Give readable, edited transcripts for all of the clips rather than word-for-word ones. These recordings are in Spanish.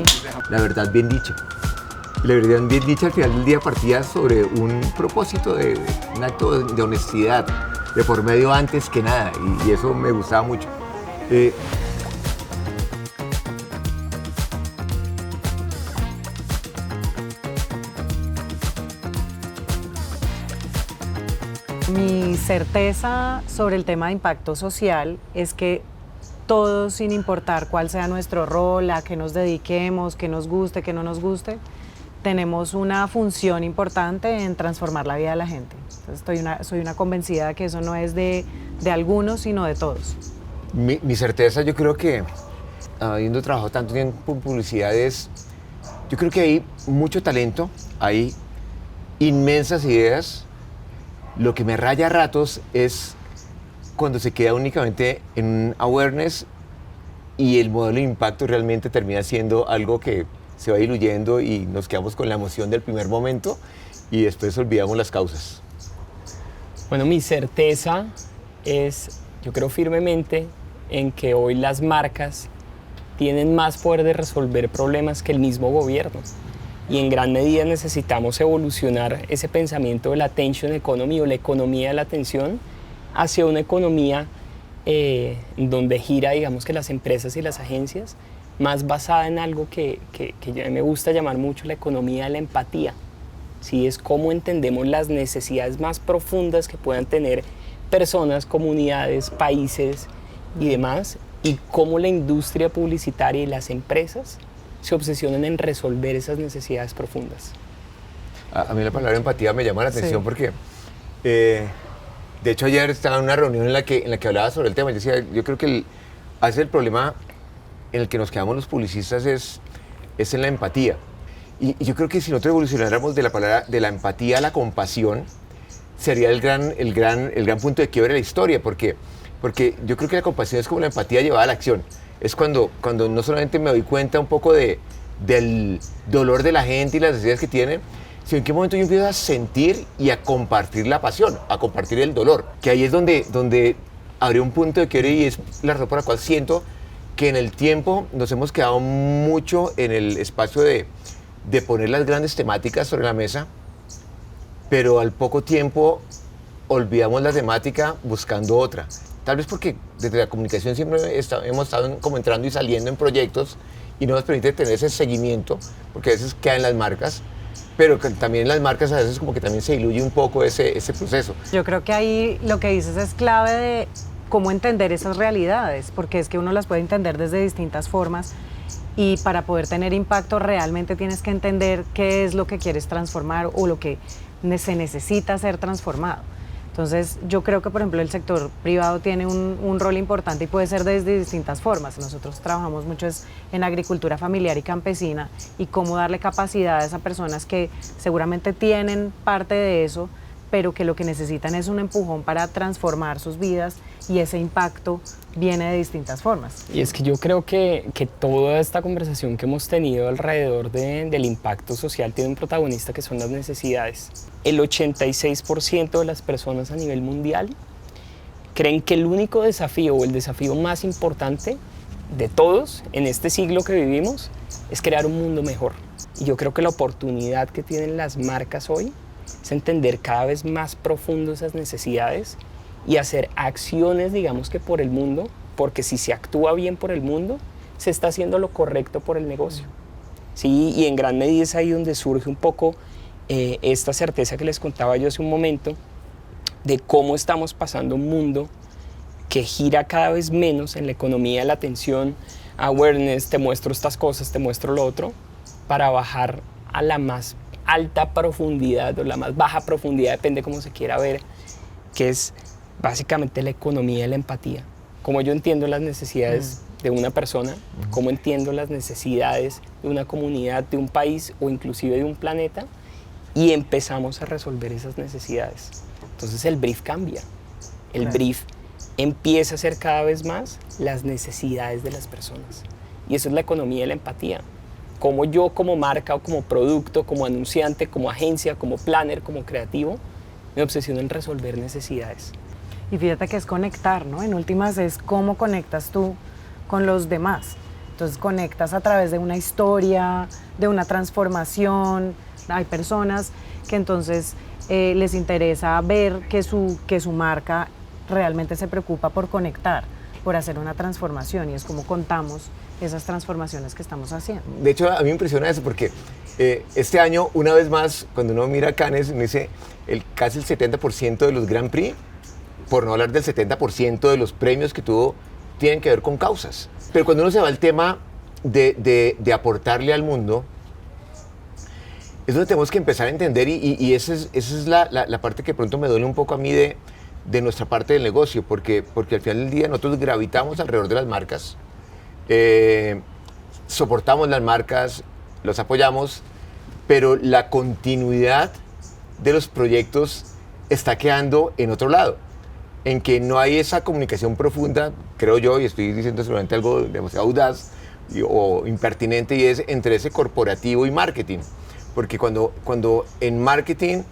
final... La verdad bien dicha. La verdad bien dicha al final del día partía sobre un propósito de un acto de honestidad, de por medio antes que nada, y eso me gustaba mucho. Mi certeza sobre el tema de impacto social es que todos, sin importar cuál sea nuestro rol, a qué nos dediquemos, qué nos guste, qué no nos guste, tenemos una función importante en transformar la vida de la gente. Entonces soy una convencida de que eso no es de algunos, sino de todos. Mi certeza, yo creo que, habiendo trabajado tanto tiempo en publicidad, yo creo que hay mucho talento, hay inmensas ideas. Lo que me raya a ratos es cuando se queda únicamente en un awareness y el modelo de impacto realmente termina siendo algo que se va diluyendo y nos quedamos con la emoción del primer momento y después olvidamos las causas. Bueno, mi certeza es, yo creo firmemente en que hoy las marcas tienen más poder de resolver problemas que el mismo gobierno. Y en gran medida necesitamos evolucionar ese pensamiento de la attention economy o la economía de la atención hacia una economía donde gira, digamos, que las empresas y las agencias, más basada en algo que me gusta llamar mucho la economía de la empatía. ¿Sí? Es cómo entendemos las necesidades más profundas que puedan tener personas, comunidades, países y demás, y cómo la industria publicitaria y las empresas se obsesionan en resolver esas necesidades profundas. A mí la palabra empatía me llama la atención, sí, porque de hecho ayer estaba en una reunión en la que hablaba sobre el tema y decía, yo creo que a veces el problema en el que nos quedamos los publicistas es en la empatía. Y yo creo que si nosotros evolucionáramos de la palabra de la empatía a la compasión, sería el gran punto de quiebre de la historia, porque yo creo que la compasión es como la empatía llevada a la acción. Es cuando no solamente me doy cuenta un poco del dolor de la gente y las necesidades que tienen, sino en qué momento yo empiezo a sentir y a compartir la pasión, a compartir el dolor. Que ahí es donde habría un punto de quiebre y es la razón por la cual siento que en el tiempo nos hemos quedado mucho en el espacio de poner las grandes temáticas sobre la mesa, pero al poco tiempo olvidamos la temática buscando otra. Tal vez porque desde la comunicación siempre hemos estado como entrando y saliendo en proyectos y no nos permite tener ese seguimiento, porque a veces quedan las marcas, pero que también las marcas a veces como que también se diluye un poco ese proceso. Yo creo que ahí lo que dices es clave de cómo entender esas realidades, porque es que uno las puede entender desde distintas formas y para poder tener impacto realmente tienes que entender qué es lo que quieres transformar o lo que se necesita ser transformado. Entonces, yo creo que, por ejemplo, el sector privado tiene un rol importante y puede ser desde distintas formas. Nosotros trabajamos mucho en agricultura familiar y campesina y cómo darle capacidades a personas que seguramente tienen parte de eso, pero que lo que necesitan es un empujón para transformar sus vidas y ese impacto viene de distintas formas. Y es que yo creo que toda esta conversación que hemos tenido alrededor del impacto social tiene un protagonista que son las necesidades. El 86% de las personas a nivel mundial creen que el único desafío o el desafío más importante de todos en este siglo que vivimos es crear un mundo mejor. Y yo creo que la oportunidad que tienen las marcas hoy es entender cada vez más profundo esas necesidades y hacer acciones, digamos que por el mundo, porque si se actúa bien por el mundo, se está haciendo lo correcto por el negocio. ¿Sí? Y en gran medida es ahí donde surge un poco esta certeza que les contaba yo hace un momento, de cómo estamos pasando un mundo que gira cada vez menos en la economía de la atención, awareness, te muestro estas cosas, te muestro lo otro, para bajar a la más alta profundidad o la más baja profundidad, depende cómo se quiera ver, que es básicamente la economía de la empatía. Cómo yo entiendo las necesidades de una persona, cómo entiendo las necesidades de una comunidad, de un país o inclusive de un planeta, y empezamos a resolver esas necesidades. Entonces el brief cambia. El brief empieza a ser cada vez más las necesidades de las personas. Y eso es la economía de la empatía. Cómo yo como marca o como producto, como anunciante, como agencia, como planner, como creativo, me obsesiono en resolver necesidades. Y fíjate que es conectar, ¿no? En últimas es cómo conectas tú con los demás. Entonces conectas a través de una historia, de una transformación. Hay personas que entonces les interesa ver que su marca realmente se preocupa por conectar, por hacer una transformación, y es como contamos esas transformaciones que estamos haciendo. De hecho, a mí me impresiona eso porque este año, una vez más, cuando uno mira Cannes, uno dice casi el 70% de los Grand Prix, por no hablar del 70% de los premios que tuvo, tienen que ver con causas. Pero cuando uno se va al tema de aportarle al mundo, es donde tenemos que empezar a entender, y esa es la parte que pronto me duele un poco a mí de nuestra parte del negocio, porque al final del día nosotros gravitamos alrededor de las marcas, soportamos las marcas, los apoyamos, pero la continuidad de los proyectos está quedando en otro lado, en que no hay esa comunicación profunda, creo yo, y estoy diciendo seguramente algo demasiado audaz o impertinente, y es entre ese corporativo y marketing. Porque cuando en marketing,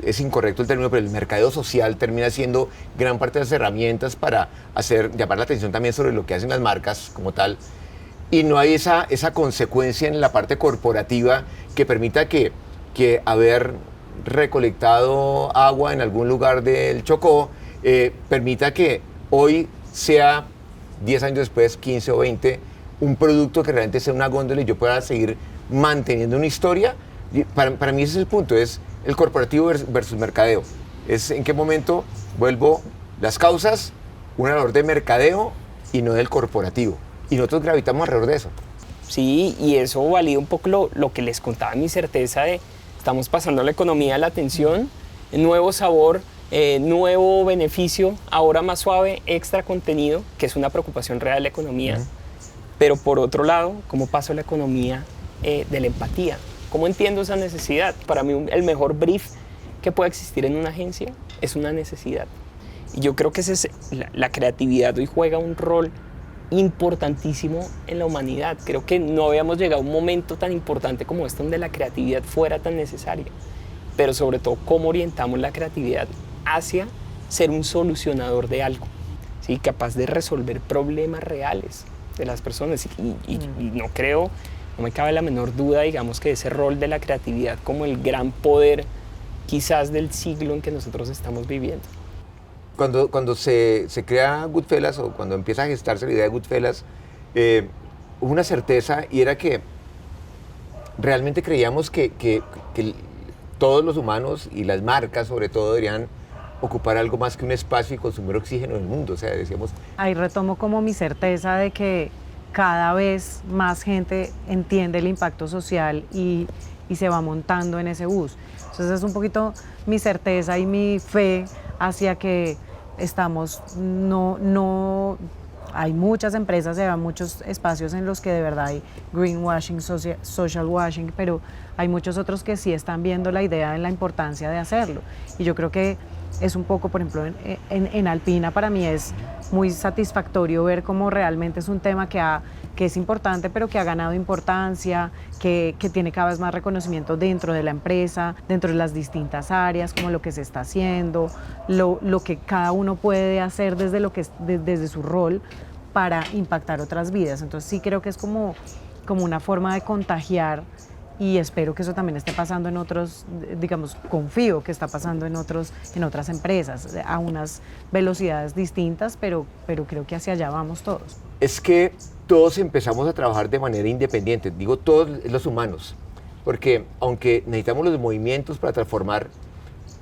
es incorrecto el término, pero el mercadeo social termina siendo gran parte de las herramientas para llamar la atención también sobre lo que hacen las marcas como tal, y no hay esa consecuencia en la parte corporativa que permita que haber recolectado agua en algún lugar del Chocó permita que hoy sea, 10 años después, 15 o 20, un producto que realmente sea una góndola y yo pueda seguir manteniendo una historia. Y para mí ese es el punto, es el corporativo versus mercadeo. Es en qué momento vuelvo las causas una labor de mercadeo y no del corporativo. Y nosotros gravitamos alrededor de eso. Sí, y eso valida un poco lo que les contaba, mi certeza de estamos pasando a la economía de la atención, nuevo sabor, nuevo beneficio, ahora más suave, extra contenido, que es una preocupación real de la economía. Pero por otro lado, ¿cómo paso a la economía de la empatía? ¿Cómo entiendo esa necesidad? Para mí el mejor brief que puede existir en una agencia es una necesidad. Y yo creo que la creatividad hoy juega un rol importantísimo en la humanidad. Creo que no habíamos llegado a un momento tan importante como este donde la creatividad fuera tan necesaria. Pero sobre todo, ¿cómo orientamos la creatividad hacia ser un solucionador de algo? ¿Sí? Capaz de resolver problemas reales de las personas. Y no me cabe la menor duda, digamos, que ese rol de la creatividad como el gran poder quizás del siglo en que nosotros estamos viviendo. Cuando se crea Goodfellas, o cuando empieza a gestarse la idea de Goodfellas, hubo una certeza, y era que realmente creíamos que todos los humanos y las marcas sobre todo deberían ocupar algo más que un espacio y consumir oxígeno en el mundo. O sea, decíamos... Ahí retomo como mi certeza de que cada vez más gente entiende el impacto social y se va montando en ese bus. Entonces es un poquito mi certeza y mi fe hacia que estamos, hay muchas empresas, hay muchos espacios en los que de verdad hay greenwashing, social washing, pero hay muchos otros que sí están viendo la idea de la importancia de hacerlo. Y yo creo que es un poco, por ejemplo, en Alpina para mí es muy satisfactorio ver cómo realmente es un tema que es importante, pero que ha ganado importancia, que tiene cada vez más reconocimiento dentro de la empresa, dentro de las distintas áreas, como lo que se está haciendo, lo que cada uno puede hacer desde su rol para impactar otras vidas. Entonces sí creo que es como una forma de contagiar, y espero que eso también esté pasando en otros, digamos, confío que está pasando en otras empresas, a unas velocidades distintas, pero creo que hacia allá vamos todos. Es que todos empezamos a trabajar de manera independiente, digo todos los humanos, porque aunque necesitamos los movimientos para transformar,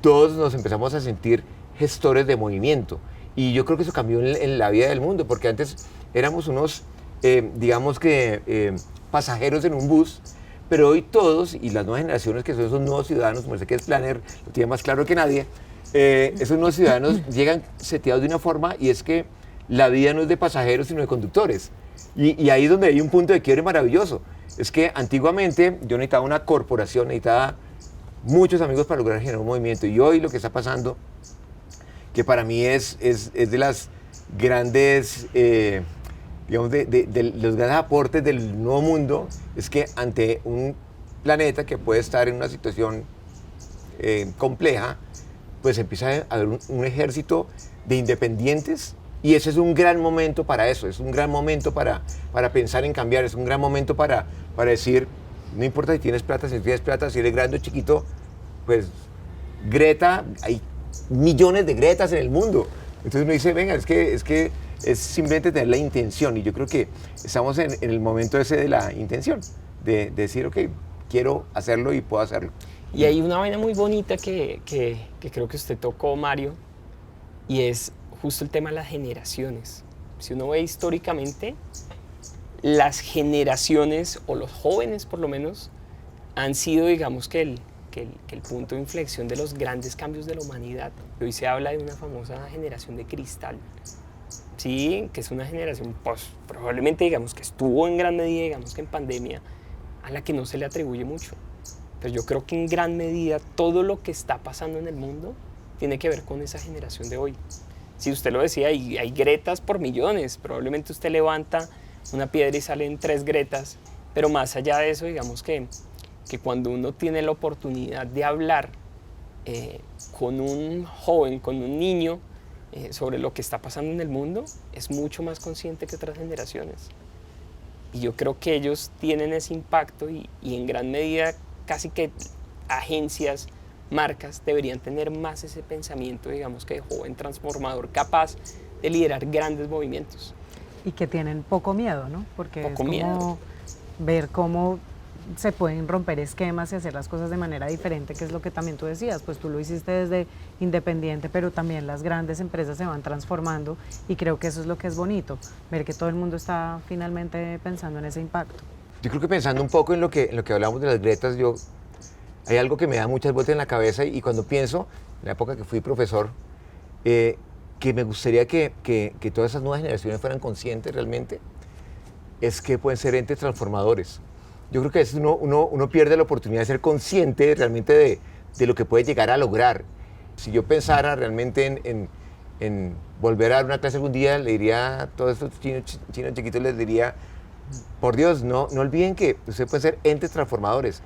todos nos empezamos a sentir gestores de movimiento, y yo creo que eso cambió en la vida del mundo, porque antes éramos unos, digamos que pasajeros en un bus, pero hoy todos, y las nuevas generaciones que son esos nuevos ciudadanos, como que es Planner, lo tiene más claro que nadie, esos nuevos ciudadanos llegan seteados de una forma, y es que la vida no es de pasajeros sino de conductores. Y ahí es donde hay un punto de quiebre maravilloso. Es que antiguamente yo necesitaba una corporación, necesitaba muchos amigos para lograr generar un movimiento, y hoy lo que está pasando, que para mí es de las grandes... digamos, de los grandes aportes del nuevo mundo, es que ante un planeta que puede estar en una situación compleja, pues empieza a haber un ejército de independientes Y ese es un gran momento para eso, es un gran momento para pensar en cambiar, es un gran momento para decir, no importa si tienes plata, si no tienes plata, si eres grande o chiquito, pues Greta, hay millones de Gretas en el mundo. Entonces uno dice, venga, es que es simplemente tener la intención, y yo creo que estamos en el momento ese de la intención, de decir, ok, quiero hacerlo y puedo hacerlo. Y hay una vaina muy bonita que creo que usted tocó, Mario, y es justo el tema de las generaciones. Si uno ve históricamente, las generaciones, o los jóvenes por lo menos, han sido, digamos, que el punto de inflexión de los grandes cambios de la humanidad. Hoy se habla de una famosa generación de cristal, ¿sí? Que es una generación, pues, probablemente, digamos, que estuvo en gran medida, digamos, que en pandemia, a la que no se le atribuye mucho. Pero yo creo que en gran medida todo lo que está pasando en el mundo tiene que ver con esa generación de hoy. Si usted lo decía, hay Gretas por millones. Probablemente usted levanta una piedra y salen 3 Gretas. Pero más allá de eso, digamos que cuando uno tiene la oportunidad de hablar con un joven, con un niño, sobre lo que está pasando en el mundo, es mucho más consciente que otras generaciones. Y yo creo que ellos tienen ese impacto y en gran medida casi que agencias, marcas deberían tener más ese pensamiento, digamos, que de joven transformador capaz de liderar grandes movimientos. Y que tienen poco miedo, ¿no? Porque poco es como miedo. ver cómo se pueden romper esquemas y hacer las cosas de manera diferente, que es lo que también tú decías, pues tú lo hiciste desde independiente, pero también las grandes empresas se van transformando, y creo que eso es lo que es bonito, ver que todo el mundo está finalmente pensando en ese impacto. Yo creo que pensando un poco en lo que hablamos de las Gretas, hay algo que me da muchas vueltas en la cabeza, y cuando pienso, en la época que fui profesor, que me gustaría que todas esas nuevas generaciones fueran conscientes realmente, es que pueden ser entes transformadores. Yo creo que a veces uno pierde la oportunidad de ser consciente realmente de lo que puede llegar a lograr. Si yo pensara realmente en volver a dar una clase algún día, le diría a todos estos chinos chiquitos, les diría, por Dios, no olviden que ustedes pueden ser entes transformadores.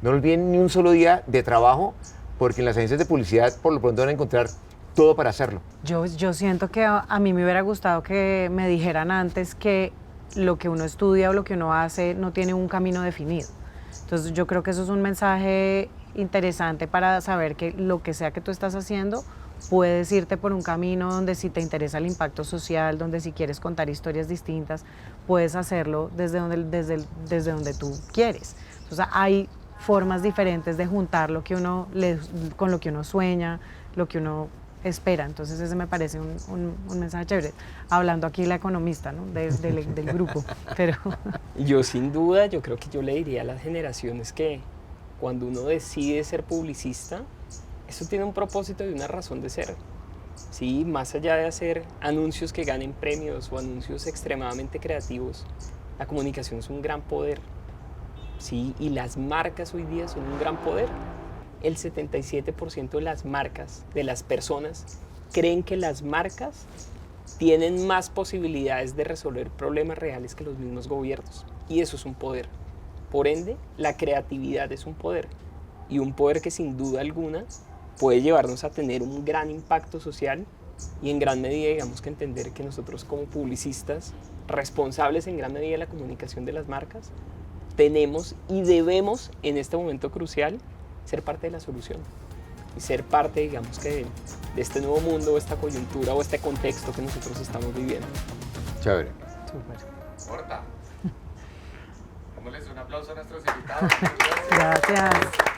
No olviden ni un solo día de trabajo, porque en las agencias de publicidad por lo pronto van a encontrar todo para hacerlo. Yo siento que a mí me hubiera gustado que me dijeran antes que lo que uno estudia o lo que uno hace no tiene un camino definido. Entonces yo creo que eso es un mensaje interesante para saber que lo que sea que tú estás haciendo, puedes irte por un camino donde, si te interesa el impacto social, donde si quieres contar historias distintas, puedes hacerlo desde donde tú quieres. Entonces hay formas diferentes de juntar lo que con lo que uno sueña, lo que uno espera. Entonces ese me parece un mensaje chévere. Hablando aquí la economista, ¿no? del grupo. Pero Yo sin duda, yo creo que yo le diría a las generaciones que cuando uno decide ser publicista, eso tiene un propósito y una razón de ser. Sí, más allá de hacer anuncios que ganen premios o anuncios extremadamente creativos, la comunicación es un gran poder. Sí, y las marcas hoy día son un gran poder. El 77% de las marcas, de las personas, creen que las marcas tienen más posibilidades de resolver problemas reales que los mismos gobiernos. Y eso es un poder. Por ende, la creatividad es un poder. Y un poder que sin duda alguna puede llevarnos a tener un gran impacto social, y en gran medida, digamos, que entender que nosotros como publicistas, responsables en gran medida de la comunicación de las marcas, tenemos y debemos en este momento crucial ser parte de la solución y ser parte, digamos, que de este nuevo mundo, esta coyuntura o este contexto que nosotros estamos viviendo. Chévere. súper. Corta. Démosles un aplauso a nuestros invitados. Gracias.